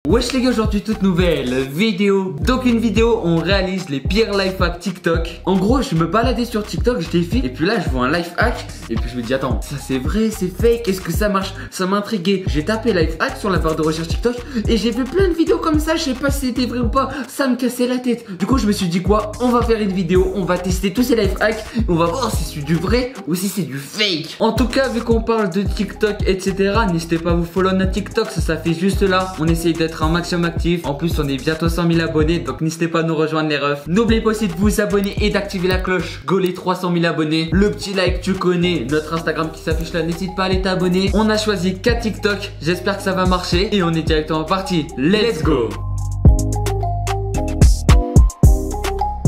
Wesh les gars, aujourd'hui toute nouvelle vidéo. Donc une vidéo où on réalise les pires life hacks TikTok. En gros je me baladais sur TikTok, je défile et puis là je vois un life hack. Et puis je me dis attends, ça c'est vrai, c'est fake, est-ce que ça marche? Ça m'a intrigué. J'ai tapé life hack sur la barre de recherche TikTok et j'ai vu plein de vidéos comme ça. Je sais pas si c'était vrai ou pas, ça me cassait la tête. Du coup je me suis dit quoi, on va faire une vidéo, on va tester tous ces life hacks. On va voir si c'est du vrai ou si c'est du fake. En tout cas vu qu'on parle de TikTok etc, n'hésitez pas à vous follow notre TikTok, ça fait juste là. On essaye d'être un maximum actif. En plus on est bientôt 100 000 abonnés, donc n'hésitez pas à nous rejoindre les refs. N'oubliez pas aussi de vous abonner et d'activer la cloche. Go les 300 000 abonnés. Le petit like, tu connais notre Instagram qui s'affiche là, n'hésite pas à aller t'abonner. On a choisi 4 TikTok, j'espère que ça va marcher. Et on est directement parti, let's go.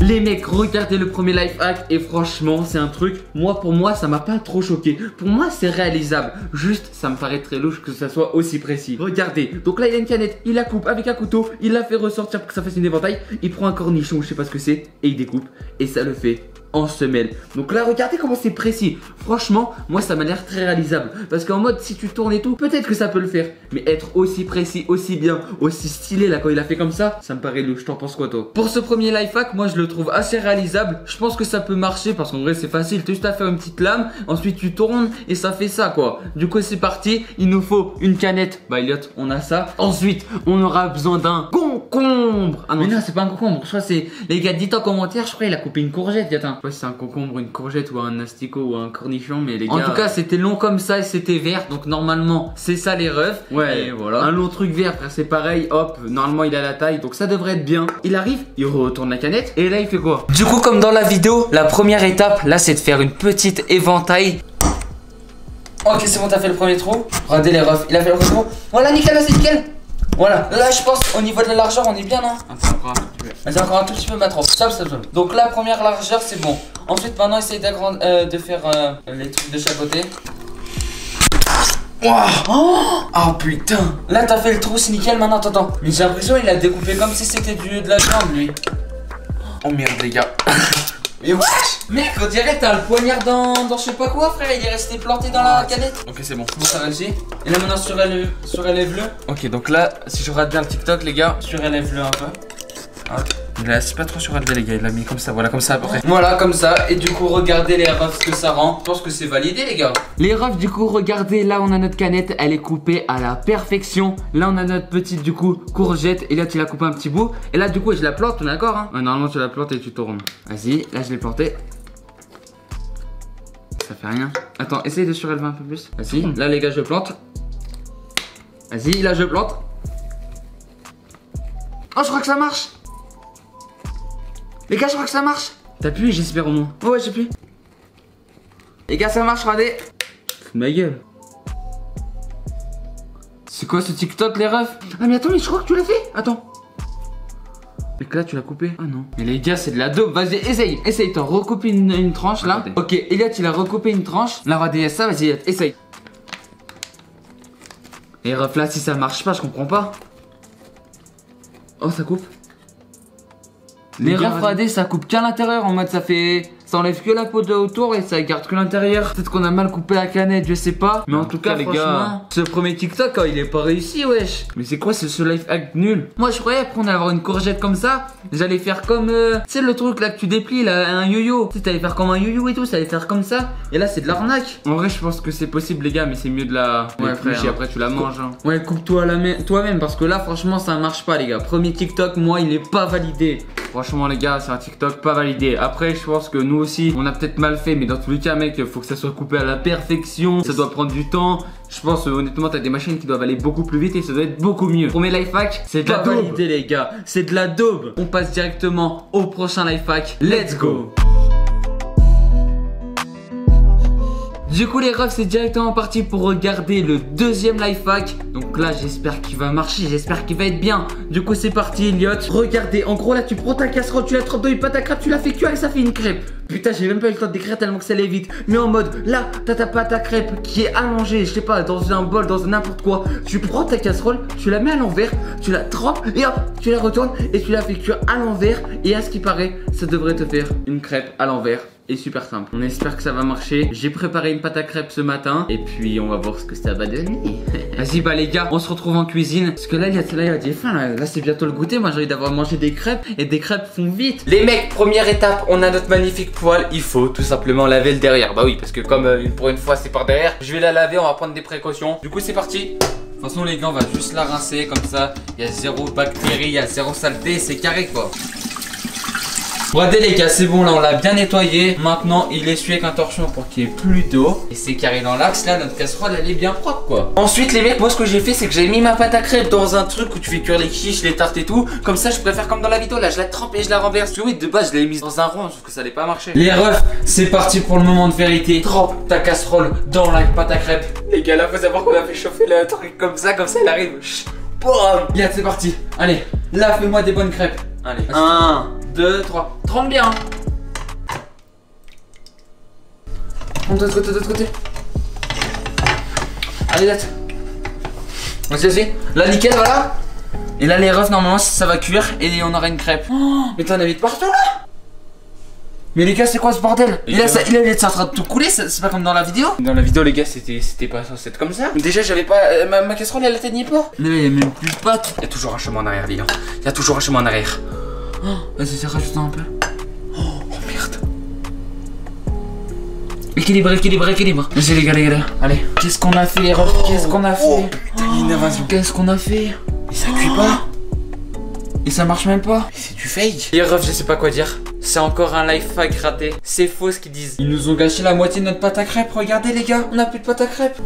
Les mecs, regardez le premier life hack et franchement c'est un truc, pour moi ça m'a pas trop choqué. Pour moi c'est réalisable, juste ça me paraît très louche que ça soit aussi précis. Regardez, donc là il a une canette, il la coupe avec un couteau, il la fait ressortir pour que ça fasse une éventail. Il prend un cornichon, je sais pas ce que c'est, et il découpe et ça le fait en semelle. Donc là regardez comment c'est précis. Franchement moi ça m'a l'air très réalisable. Parce qu'en mode si tu tournes et tout, peut-être que ça peut le faire. Mais être aussi précis, aussi bien, aussi stylé là quand il a fait comme ça me paraît louche. T'en penses quoi toi? Pour ce premier life hack moi je le trouve assez réalisable. Je pense que ça peut marcher parce qu'en vrai c'est facile. T'as juste à faire une petite lame, ensuite tu tournes et ça fait ça quoi. Du coup c'est parti. Il nous faut une canette. Bah Elliot on a ça. Ensuite on aura besoin d'un concombre. Ah non mais non c'est pas un concombre. Je crois c'est, les gars dites en commentaire, je crois il a coupé une courgette. Attends, je sais pas si c'est un concombre, une courgette ou un asticot ou un cornichon, mais les gars en tout cas c'était long comme ça et c'était vert. Donc normalement c'est ça les refs. Ouais et voilà. Un long truc vert frère, c'est pareil. Hop, normalement il a la taille donc ça devrait être bien. Il arrive, il retourne la canette et là il fait quoi? Du coup comme dans la vidéo, la première étape là c'est de faire une petite éventail. Ok c'est bon, t'as fait le premier trou. Regardez les refs, il a fait le premier trou. Voilà nickel, là c'est nickel. Voilà, là je pense au niveau de la largeur on est bien non? Attends encore un petit peu. Vas-y encore un tout petit peu ma trop. Stop. Donc la première largeur c'est bon. Ensuite maintenant essaye de faire les trucs de chaque côté. Wow. Oh putain. Là t'as fait le trou, c'est nickel. Maintenant attends. Mais j'ai l'impression il a découpé comme si c'était de la viande lui. Oh merde les gars. Mais wesh mec, on dirait t'as le poignard dans je sais pas quoi frère, il est resté planté dans la canette. Ok c'est bon, ça réussit. Et là maintenant surélève-le. Ok donc là, si je regarde bien le TikTok les gars, surélève-le un peu. Hop. Là c'est pas trop surélevé les gars, il l'a mis comme ça, voilà comme ça à peu près. Voilà comme ça, et du coup regardez les refs ce que ça rend. Je pense que c'est validé les gars. Les refs du coup regardez, là on a notre canette, elle est coupée à la perfection. Là on a notre petite du coup courgette, et là tu l'as coupé un petit bout. Et là du coup je la plante, on est d'accord hein? Ouais, normalement tu la plantes et tu tournes. Vas-y, là je l'ai planté. Ça fait rien. Attends, essaye de surélever un peu plus. Vas-y, là les gars je plante. Vas-y, là je plante. Oh je crois que ça marche. Les gars je crois que ça marche. T'appuies j'espère au moins. Oh ouais j'appuie. Les gars ça marche, regardez. Ma gueule. C'est quoi ce TikTok les refs? Ah mais attends mais je crois que tu l'as fait. Attends. Et que là tu l'as coupé. Ah non. Mais les gars c'est de la dope. Vas-y essaye t'en recouper une tranche là. Ok Elliot il a recoupé une tranche. Là regardez ça, vas-y essaye. Et ref là si ça marche pas je comprends pas. Oh ça coupe. Les refs regardez ça coupe qu'à l'intérieur en mode ça fait... Ça enlève que la peau de autour et ça garde que l'intérieur. Peut-être qu'on a mal coupé la canette, je sais pas. Mais en tout cas les gars, ce premier TikTok il est pas réussi wesh. Mais c'est quoi ce life hack nul? Moi je croyais qu'on allait avoir une courgette comme ça. J'allais faire comme tu sais le truc là que tu déplies là, un yo-yo. Tu sais t'allais faire comme un yo-yo et tout, ça allait faire comme ça. Et là c'est de l'arnaque. En vrai je pense que c'est possible les gars, mais c'est mieux de la... Ouais frère, après tu la manges hein. Ouais coupe-toi toi-même parce que là franchement ça marche pas les gars. Premier TikTok moi il est pas validé. Franchement les gars c'est un TikTok pas validé. Après je pense que nous aussi on a peut-être mal fait, mais dans tous les cas mec faut que ça soit coupé à la perfection. Ça doit prendre du temps. Je pense honnêtement t'as des machines qui doivent aller beaucoup plus vite et ça doit être beaucoup mieux. Premier life hack c'est de la validé les gars. C'est de la daube. On passe directement au prochain life hack. Let's go. Du coup les refs c'est directement parti pour regarder le deuxième life hack. Donc là j'espère qu'il va marcher, j'espère qu'il va être bien. Du coup c'est parti Elliot. Regardez en gros là tu prends ta casserole, tu la trempes dans une pâte à crêpes, tu la fais cuire et ça fait une crêpe. Putain j'ai même pas eu le temps de décrire tellement que ça allait vite. Mais en mode là t'as ta pâte à crêpes qui est allongée, je sais pas, dans un bol, dans n'importe quoi. Tu prends ta casserole, tu la mets à l'envers, tu la trempes et hop tu la retournes et tu la fais cuire à l'envers. Et à ce qui paraît ça devrait te faire une crêpe à l'envers. et super simple. On espère que ça va marcher. J'ai préparé une pâte à crêpes ce matin et puis on va voir ce que ça va donner. Vas-y bah les gars, on se retrouve en cuisine parce que là il y a des faim là c'est bientôt le goûter. Moi j'ai envie d'avoir mangé des crêpes et des crêpes font vite. Les mecs, première étape, on a notre magnifique poêle. Il faut tout simplement laver le derrière. Bah oui, parce que comme pour une fois c'est par derrière, je vais la laver, on va prendre des précautions. Du coup c'est parti. De toute façon les gars, on va juste la rincer comme ça. Il y a zéro bactérie, il y a zéro saleté, c'est carré quoi. Regardez les gars, c'est bon là, on l'a bien nettoyé. Maintenant il essuie avec un torchon pour qu'il n'y ait plus d'eau. Et c'est carré dans l'axe, là notre casserole elle est bien propre quoi. Ensuite les mecs, moi ce que j'ai fait c'est que j'ai mis ma pâte à crêpes dans un truc où tu fais cuire les quiches, les tartes et tout. Comme ça je préfère comme dans la vidéo, là je la trempe et je la renverse. Oui, de base je l'avais mise dans un rond, sauf que ça n'allait pas marcher. Les refs, c'est parti pour le moment de vérité. Trempe ta casserole dans la pâte à crêpes. Les gars, là faut savoir qu'on a fait chauffer le truc comme ça elle arrive. Boum. Bien, c'est parti. Allez, là fais-moi des bonnes crêpes. Allez, 1, 2, 3. Trempe bien. Trempe de l'autre côté. Allez, là. Vas-y. Là, nickel, voilà. Et là, les refs, normalement, ça va cuire et on aura une crêpe. Oh, mais t'en as mis de partout là. Mais les gars, c'est quoi ce bordel? Il est en train de tout couler, c'est pas comme dans la vidéo. Dans la vidéo les gars, c'était pas censé être comme ça. Déjà j'avais pas, ma casserole elle atteignait pas. Mais il y a même plus de pâte. Il y a toujours un chemin en arrière les gars. Il y a toujours un chemin en arrière. Oh, vas-y, rajoute un peu. Oh merde. Équilibre. Vas-y les gars. Allez. Qu'est-ce qu'on a fait les refs? Qu'est-ce qu'on a fait? Putain, il y a une invasion. Qu'est-ce qu'on a fait? Et ça cuit pas. Et ça marche même pas. C'est du fake. Les refs, je sais pas quoi dire. C'est encore un life hack raté. C'est faux ce qu'ils disent. Ils nous ont gâché la moitié de notre pâte à crêpes. Regardez les gars, on a plus de pâte à crêpes.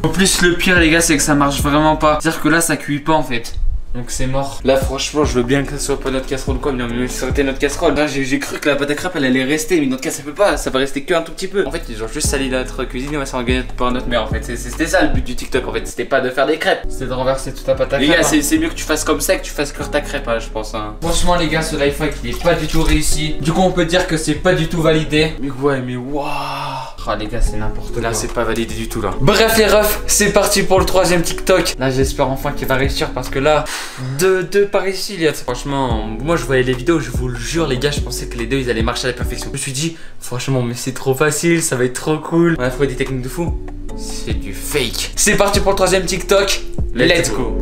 En plus le pire les gars, c'est que ça marche vraiment pas. C'est-à-dire que là ça cuit pas en fait. Donc c'est mort. Là franchement je veux bien que ça soit pas notre casserole quoi. Mais ça aurait été notre casserole. Là j'ai cru que la pâte à crêpes elle allait rester. Mais notre cas ça peut pas. Ça va rester que un tout petit peu. En fait ils ont juste sali notre cuisine et on va s'organiser pour notre mère en fait. C'était ça le but du TikTok en fait. C'était pas de faire des crêpes. C'était de renverser toute ta pâte à crêpes. Les gars c'est mieux que tu fasses comme ça que tu fasses cuire ta crêpe hein, je pense hein. Franchement les gars ce life hack il est pas du tout réussi. Du coup on peut dire que c'est pas du tout validé. Mais ouais mais waouh. Oh les gars c'est n'importe quoi. Là c'est pas validé du tout là. Bref les refs, c'est parti pour le troisième TikTok. Là j'espère enfin qu'il va réussir parce que là deux par ici Elliot. Franchement moi je voyais les vidéos, je vous le jure les gars, je pensais que les deux ils allaient marcher à la perfection. Je me suis dit franchement mais c'est trop facile, ça va être trop cool. On a trouvé des techniques de fou. C'est du fake. C'est parti pour le troisième TikTok. Let's go.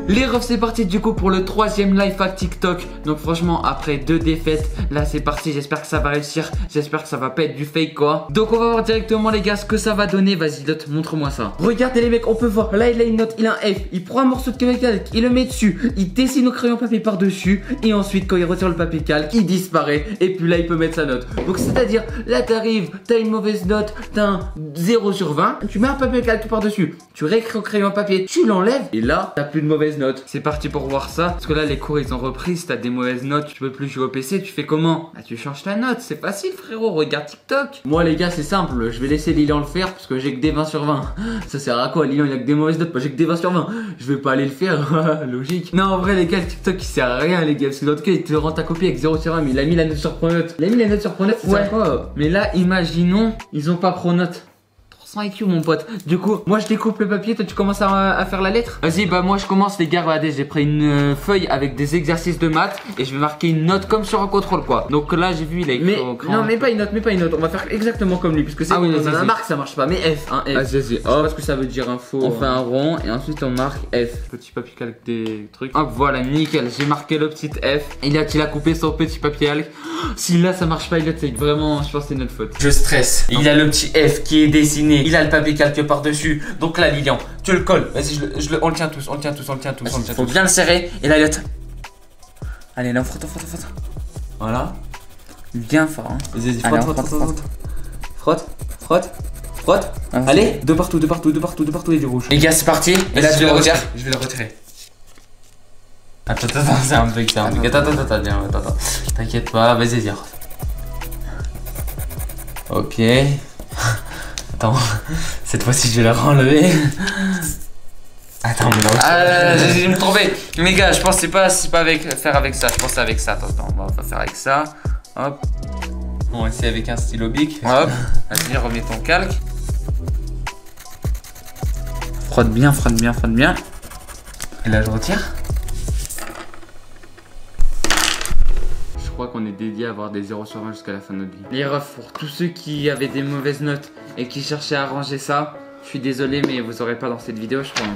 Les refs c'est parti du coup pour le troisième life hack TikTok. Donc franchement après 2 défaites, là c'est parti, j'espère que ça va réussir. J'espère que ça va pas être du fake quoi. Donc on va voir directement les gars ce que ça va donner. Vas-y Dot, montre-moi ça. Regardez les mecs, on peut voir, là il a une note, il a un F. Il prend un morceau de papier calque, il le met dessus. Il dessine au crayon papier par dessus. Et ensuite quand il retire le papier calque, il disparaît. Et puis là il peut mettre sa note. Donc c'est à dire, là t'arrives, t'as une mauvaise note, t'as un 0 sur 20. Tu mets un papier calque par dessus. Tu réécris au crayon papier, tu l'enlèves. Et là t'as plus de mauvaise note. C'est parti pour voir ça. Parce que là les cours ils ont repris. Si t'as des mauvaises notes, tu peux plus jouer au PC. Tu fais comment? Bah tu changes ta note. C'est facile frérot, regarde TikTok. Moi les gars c'est simple. Je vais laisser Lilian le faire parce que j'ai que des 20 sur 20. Ça sert à quoi? Lilian il a que des mauvaises notes. Moi j'ai que des 20 sur 20. Je vais pas aller le faire. Logique. Non en vrai les gars le TikTok il sert à rien les gars. Parce que l'autre cas il te rend ta copie avec 0 sur 20. Mais il a mis la note sur pronote. Il a mis la note sur pronote. Ouais quoi. Mais là imaginons ils ont pas pronote. 100 IQ mon pote. Du coup moi je découpe le papier. Toi tu commences à faire la lettre. Vas-y bah moi je commence les gars. Regardez j'ai pris une feuille avec des exercices de maths. Et je vais marquer une note comme sur un contrôle quoi. Donc là j'ai vu il a écrit au crayon. Non mais pas une note, On va faire exactement comme lui. Parce que c'est la marque ça marche pas. Mais F hein, F. Vas-y hop. Parce que ça veut dire info. On fait un rond et ensuite on marque F. Petit papier calque des trucs. Hop voilà nickel. J'ai marqué le petit F. Il a coupé son petit papier calque. Si là ça marche pas il c'est vraiment je pense que c'est notre faute. Je stresse. Il a le petit F qui est dessiné. Il a le papier calque par dessus. Donc là Lilian tu le colles. Vas-y on le tient tous. Faut bien le serrer. Et là Elliot. Allez là frotte. Voilà. Bien fort hein. Vas-y frotte. Allez de partout et du rouge. Les gars c'est parti. Et là tu le retires. Je vais le retirer. Attends, c'est un truc, Attends. T'inquiète pas, vas-y, dire. Ok. Attends, cette fois-ci je vais la renlever. Attends, mais là aussi. Je vais me tromper. Les gars, je pense que c'est pas faire avec ça. Je pense avec ça. Attends, on va pas faire avec ça. Hop. On va essayer avec un stylo bic. Hop. Vas-y, remets ton calque. Frotte bien. Et là, je retire. qu'on est dédié à avoir des 0 sur 20 jusqu'à la fin de notre vie. Les refs, pour tous ceux qui avaient des mauvaises notes et qui cherchaient à arranger ça, je suis désolé mais vous aurez pas dans cette vidéo je crois.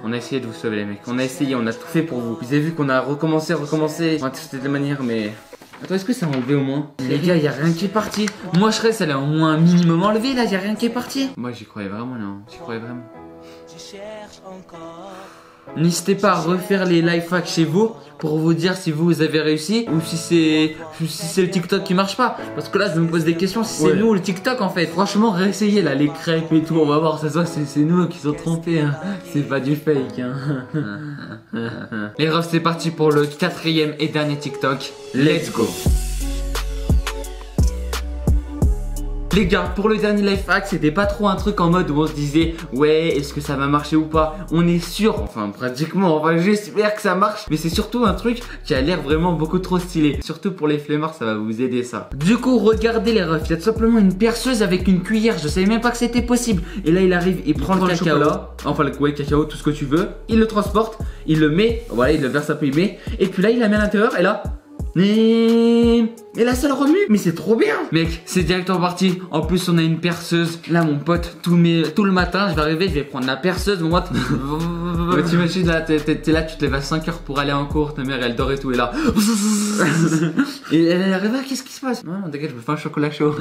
On a essayé de vous sauver les mecs, on a essayé, on a tout fait pour vous. Vous avez vu qu'on a recommencé, on a testé des manières mais... Attends, est-ce que ça a enlevé au moins? Les gars, y a rien qui est parti. Moi je serais, ça l'a au moins un minimum enlevé là, y a rien qui est parti. Moi j'y croyais vraiment là, j'y croyais vraiment. N'hésitez pas à refaire les life hacks chez vous pour vous dire si vous avez réussi ou si c'est le TikTok qui marche pas. Parce que là je me pose des questions si c'est nous ou le TikTok en fait. Franchement réessayez là les crêpes et tout, on va voir, ça soit c'est nous qui sont trompés hein. C'est pas du fake hein. Les refs c'est parti pour le 4e et dernier TikTok. Let's go. Les gars, pour le dernier life hack, c'était pas trop un truc en mode où on se disait ouais, est-ce que ça va marcher ou pas? On est sûr, enfin pratiquement, enfin j'espère que ça marche. Mais c'est surtout un truc qui a l'air vraiment beaucoup trop stylé. Surtout pour les flemmards, ça va vous aider ça. Du coup, regardez les refs, il y a tout simplement une perceuse avec une cuillère. Je savais même pas que c'était possible. Et là, il arrive, il prend le cacao, enfin le cacao, tout ce que tu veux. Il le transporte, il le met, voilà, il le verse un peu, il met. Et puis là, il la met à l'intérieur et là... Et là ça le remue. Mais c'est trop bien. Mec, c'est directement parti. En plus on a une perceuse. Là mon pote, tout le matin je vais arriver, je vais prendre la perceuse. Mon pote. T'imagines là, t'es là, tu te lèves à 5 heures pour aller en cours. Ta mère elle dort et tout. Et là. Et elle arrive là, qu'est-ce qui se passe? Non, t'inquiète, je me fais un chocolat chaud.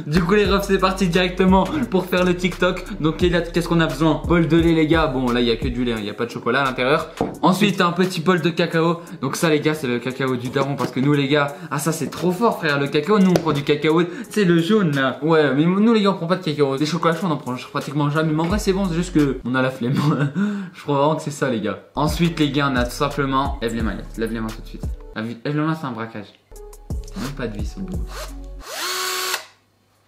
Du coup les refs c'est parti directement pour faire le TikTok. Donc là qu'est-ce qu'on a besoin? Bol de lait les gars. Bon là il y a que du lait, il n'y a pas de chocolat à l'intérieur. Ensuite un petit bol de cacao. Donc ça les gars c'est le cacao du daron. Parce que nous les gars, ah ça c'est trop fort frère le cacao. Nous on prend du cacao, c'est le jaune là. Ouais mais nous les gars on prend pas de cacao. Des chocolats chauds on en prend pratiquement jamais. Mais en vrai c'est bon, c'est juste que on a la flemme. Je crois vraiment que c'est ça les gars. Ensuite les gars on a tout simplement... Lève les mains, lève les mains tout de suite. Lève les mains c'est un braquage. Même pas de vis au bout.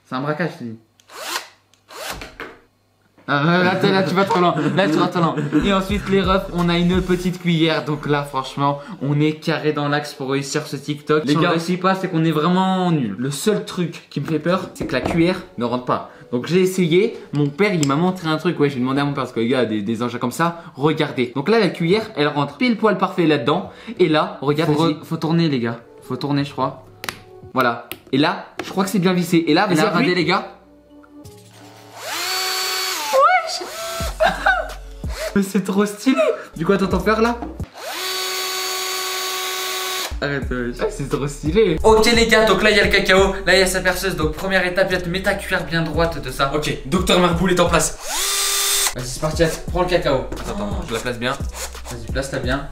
C'est un braquage je te dis. Là tu vas trop loin, là tu vas trop loin. Et ensuite les refs, on a une petite cuillère. Donc là franchement on est carré dans l'axe pour réussir ce TikTok. Les gars, réussit pas, c'est qu'on est vraiment nul. Le seul truc qui me fait peur, c'est que la cuillère ne rentre pas. Donc j'ai essayé, mon père il m'a montré un truc, ouais j'ai demandé à mon père parce que les gars des engins comme ça, regardez. Donc là la cuillère elle rentre pile poil parfait là-dedans. Et là, regarde, faut tourner les gars, faut tourner je crois. Voilà, et là je crois que c'est bien vissé. Et là, vas-y regardez les gars. Mais c'est trop stylé. Du coup t'entends faire là? Arrête, c'est trop stylé. Ok les gars, donc là il y a le cacao, là il y a sa perceuse. Donc première étape, mets ta cuillère bien droite de ça. Ok, docteur Marboule est en place. Vas-y c'est parti, prends le cacao. Attends, je la place bien. Vas-y, place-la bien.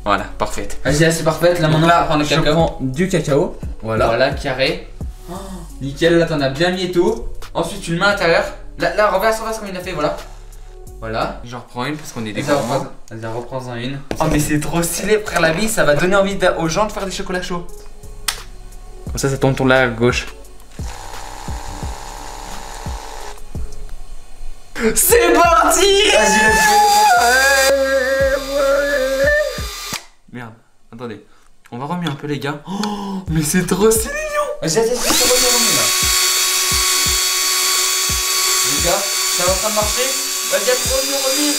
Voilà, parfaite. Vas-y, c'est parfaite. Là maintenant, là, prends le cacao. Je prends du cacao. Voilà. Voilà, carré. Oh, nickel, là t'en as bien mis et tout. Ensuite tu le mets à l'intérieur. Là, reverse comme il a fait, voilà. Voilà. J'en reprends une parce qu'on est des gros. Vas-y, reprends-en une. Oh, mais c'est trop stylé, frère, la vie, ça va donner envie aux gens de faire des chocolats chauds. Comme ça tourne là à gauche. C'est parti! Vas-y, merde, attendez. On va remuer un peu, les gars. Oh, mais c'est trop stylé, vas-y, remue là. Les gars, ça va en train de marcher. Vas-y, remue.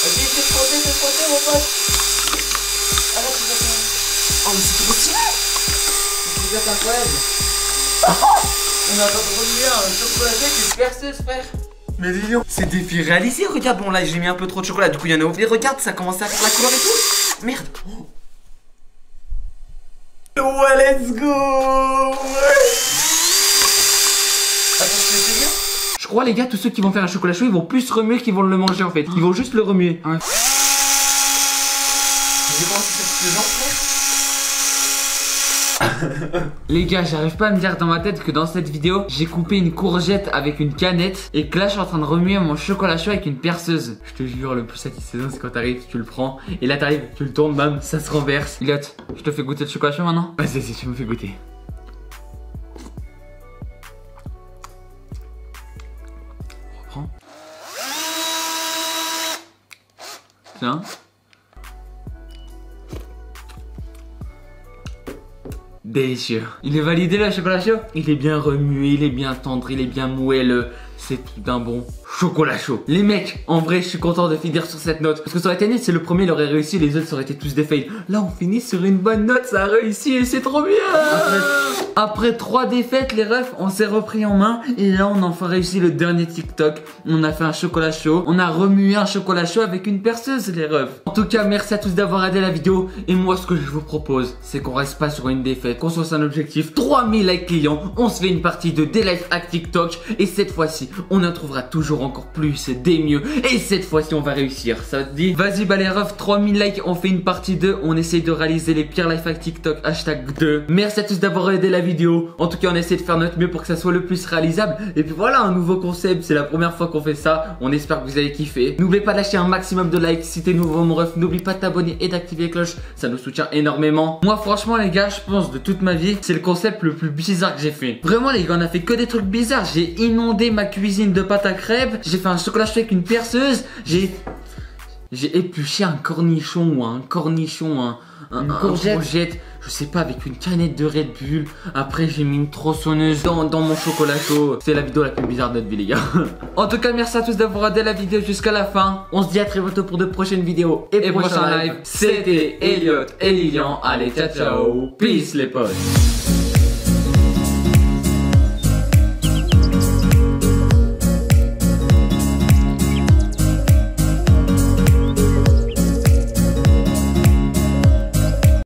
Vas-y, fais frotter, mon pote. Arrête, tu vas faire. Oh, mais c'est trop stylé. C'est incroyable. On est en train de remuer un chocolat avec une perceuse, frère. Mais dis donc, c'est défi réalisé. Regarde, bon là, j'ai mis un peu trop de chocolat. Du coup, il y en a au. Mais regarde, ça commence à faire la couleur et tout. Merde. Ouais, let's go. Je crois les gars, tous ceux qui vont faire un chocolat chaud, ils vont plus remuer qu'ils vont le manger en fait. Ils vont juste le remuer. Ouais. Les gars, j'arrive pas à me dire dans ma tête que dans cette vidéo, j'ai coupé une courgette avec une canette et que là je suis en train de remuer mon chocolat chaud avec une perceuse. Je te jure, le plus satisfaisant c'est quand t'arrives, tu le prends et là t'arrives, tu le tournes, bam, ça se renverse. Elliot, je te fais goûter le chocolat chaud maintenant? Vas-y, tu me fais goûter. Reprends. Tiens. Délicieux. Il est validé le chocolat chaud? Il est bien remué, il est bien tendre, il est bien moelleux. C'est tout d'un bon. chocolat chaud. Les mecs, en vrai, je suis content de finir sur cette note. Parce que ça aurait été net, c'est le premier, il aurait réussi, les autres, ça aurait été tous des fails. Là, on finit sur une bonne note, ça a réussi et c'est trop bien. Après 3 défaites, les refs, on s'est repris en main. Et là, on a enfin réussi le dernier TikTok. On a fait un chocolat chaud. On a remué un chocolat chaud avec une perceuse, les refs. En tout cas, merci à tous d'avoir aidé la vidéo. Et moi, ce que je vous propose, c'est qu'on reste pas sur une défaite, qu'on soit sur un objectif. 3000 likes clients. On se fait une partie de des life hack TikTok. Et cette fois-ci, on en trouvera toujours encore plus, des mieux. Et cette fois-ci, on va réussir. Ça te dit? Vas-y, bah les refs, 3000 likes. On fait une partie 2. On essaye de réaliser les pires life hack TikTok. #2. Merci à tous d'avoir aidé la vidéo. En tout cas, on essaie de faire notre mieux pour que ça soit le plus réalisable. Et puis voilà, un nouveau concept. C'est la première fois qu'on fait ça. On espère que vous avez kiffé. N'oubliez pas de lâcher un maximum de likes si t'es nouveau, mon ref. N'oublie pas de t'abonner et d'activer la cloche. Ça nous soutient énormément. Moi, franchement, les gars, je pense de toute ma vie, c'est le concept le plus bizarre que j'ai fait. Vraiment, les gars, on a fait que des trucs bizarres. J'ai inondé ma cuisine de pâte à crêpes. J'ai fait un chocolat chaud avec une perceuse. J'ai épluché un cornichon ou un cornichon, une courgette, je sais pas, avec une canette de Red Bull. Après, j'ai mis une tronçonneuse dans mon chocolat chaud. C'est la vidéo la plus bizarre de notre vie, les gars. En tout cas, merci à tous d'avoir regardé la vidéo jusqu'à la fin. On se dit à très bientôt pour de prochaines vidéos et prochains lives. C'était Elliot et Lilian. Allez, ciao, ciao. Peace, les potes.